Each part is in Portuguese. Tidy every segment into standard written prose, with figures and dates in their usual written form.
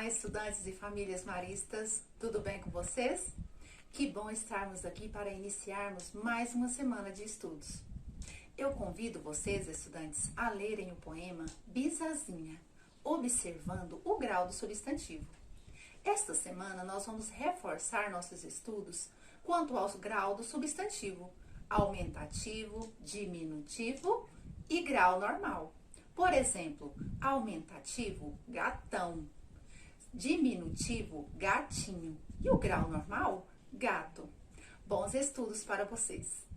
Olá, estudantes e famílias maristas, tudo bem com vocês? Que bom estarmos aqui para iniciarmos mais uma semana de estudos. Eu convido vocês, estudantes, a lerem o poema Bisazinha, observando o grau do substantivo. Esta semana nós vamos reforçar nossos estudos quanto ao grau do substantivo, aumentativo, diminutivo e grau normal. Por exemplo, aumentativo, gatão. Diminutivo, gatinho. E o grau normal, gato. Bons estudos para vocês.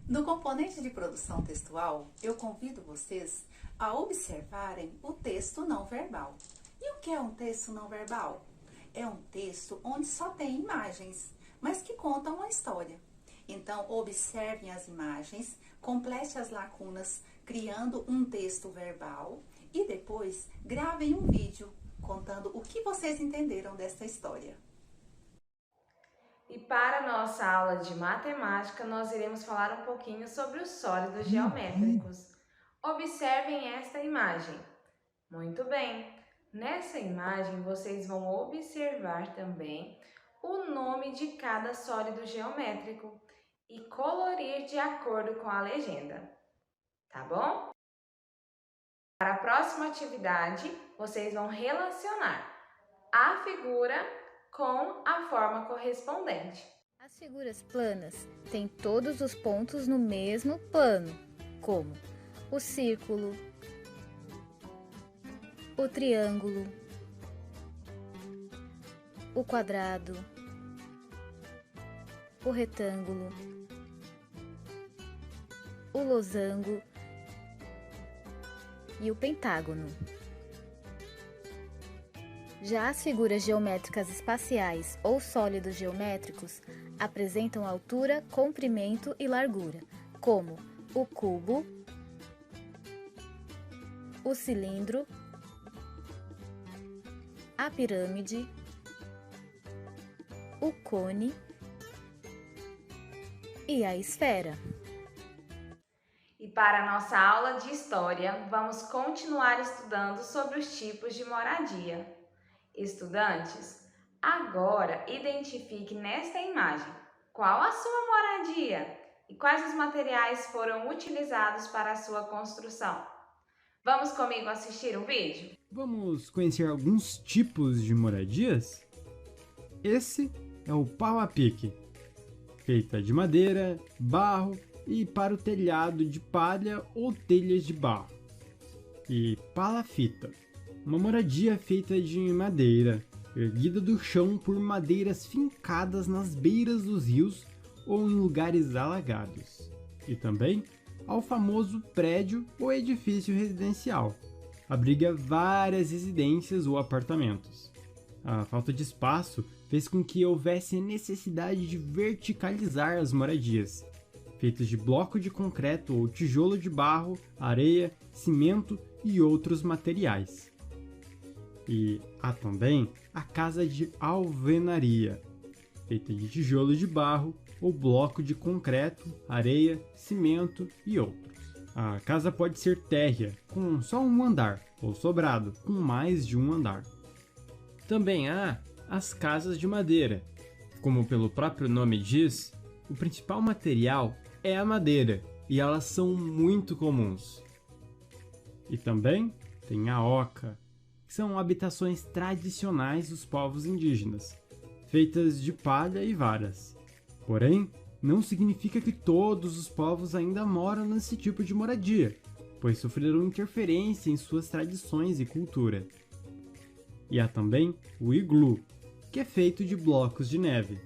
No componente de produção textual, eu convido vocês a observarem o texto não verbal. E o que é um texto não verbal? É um texto onde só tem imagens, mas que contam uma história. Então, observem as imagens, complete as lacunas, criando um texto verbal e depois gravem um vídeo contando o que vocês entenderam desta história. E para a nossa aula de matemática, nós iremos falar um pouquinho sobre os sólidos geométricos. Observem esta imagem. Muito bem, nessa imagem vocês vão observar também o nome de cada sólido geométrico e colorir de acordo com a legenda, tá bom? Para a próxima atividade, vocês vão relacionar a figura com a forma correspondente. As figuras planas têm todos os pontos no mesmo plano, como o círculo, o triângulo, o quadrado, o retângulo, o losango e o pentágono. Já as figuras geométricas espaciais ou sólidos geométricos apresentam altura, comprimento e largura, como o cubo, o cilindro, a pirâmide, o cone e a esfera. E para a nossa aula de história, vamos continuar estudando sobre os tipos de moradia. Estudantes, agora identifique nesta imagem qual a sua moradia e quais os materiais foram utilizados para a sua construção. Vamos comigo assistir um vídeo? Vamos conhecer alguns tipos de moradias? Esse é o pau a pique, feita de madeira, barro e para o telhado de palha ou telhas de barro. E palafita, uma moradia feita de madeira, erguida do chão por madeiras fincadas nas beiras dos rios ou em lugares alagados. E também ao famoso prédio ou edifício residencial. Abriga várias residências ou apartamentos. A falta de espaço fez com que houvesse necessidade de verticalizar as moradias, feitas de bloco de concreto ou tijolo de barro, areia, cimento e outros materiais. E há também a casa de alvenaria, feita de tijolo de barro ou bloco de concreto, areia, cimento e outros. A casa pode ser térrea, com só um andar, ou sobrado, com mais de um andar. Também há as casas de madeira. Como pelo próprio nome diz, o principal material é a madeira, e elas são muito comuns. E também tem a oca, que são habitações tradicionais dos povos indígenas, feitas de palha e varas. Porém, não significa que todos os povos ainda moram nesse tipo de moradia, pois sofreram interferência em suas tradições e cultura. E há também o iglu, que é feito de blocos de neve.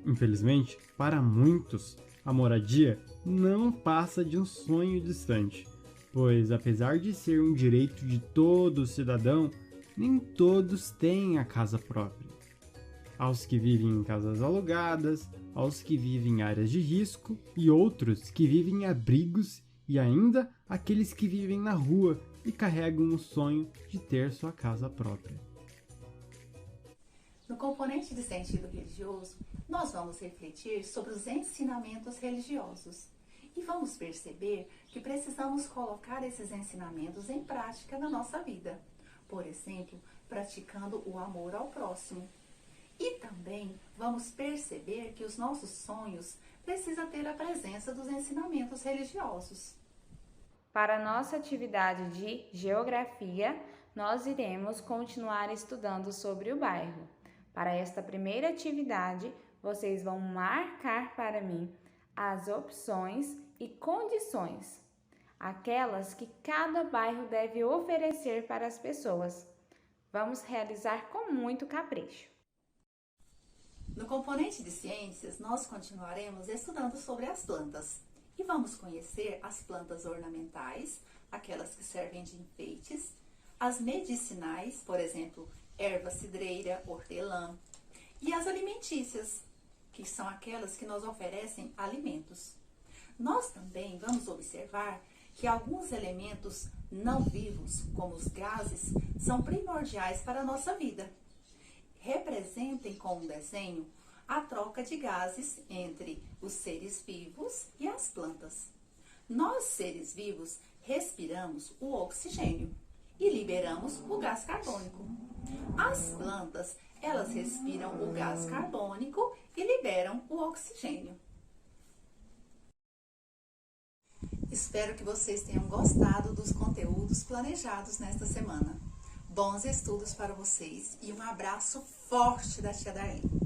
Infelizmente, para muitos, a moradia não passa de um sonho distante, pois apesar de ser um direito de todo cidadão, nem todos têm a casa própria. Aos que vivem em casas alugadas, aos que vivem em áreas de risco e outros que vivem em abrigos e ainda aqueles que vivem na rua e carregam o sonho de ter sua casa própria. No componente de sentido religioso, nós vamos refletir sobre os ensinamentos religiosos e vamos perceber que precisamos colocar esses ensinamentos em prática na nossa vida, por exemplo, praticando o amor ao próximo. E também vamos perceber que os nossos sonhos precisam ter a presença dos ensinamentos religiosos. Para a nossa atividade de geografia, nós iremos continuar estudando sobre o bairro. Para esta primeira atividade, vocês vão marcar para mim as opções e condições, aquelas que cada bairro deve oferecer para as pessoas. Vamos realizar com muito capricho. No componente de ciências, nós continuaremos estudando sobre as plantas e vamos conhecer as plantas ornamentais, aquelas que servem de enfeites, as medicinais, por exemplo, erva cidreira, hortelã, e as alimentícias, que são aquelas que nos oferecem alimentos. Nós também vamos observar que alguns elementos não vivos, como os gases, são primordiais para a nossa vida. Representem com um desenho a troca de gases entre os seres vivos e as plantas. Nós, seres vivos, respiramos o oxigênio e liberamos o gás carbônico. As plantas, elas respiram o gás carbônico e liberam o oxigênio. Espero que vocês tenham gostado dos conteúdos planejados nesta semana. Bons estudos para vocês e um abraço forte da tia Darlene.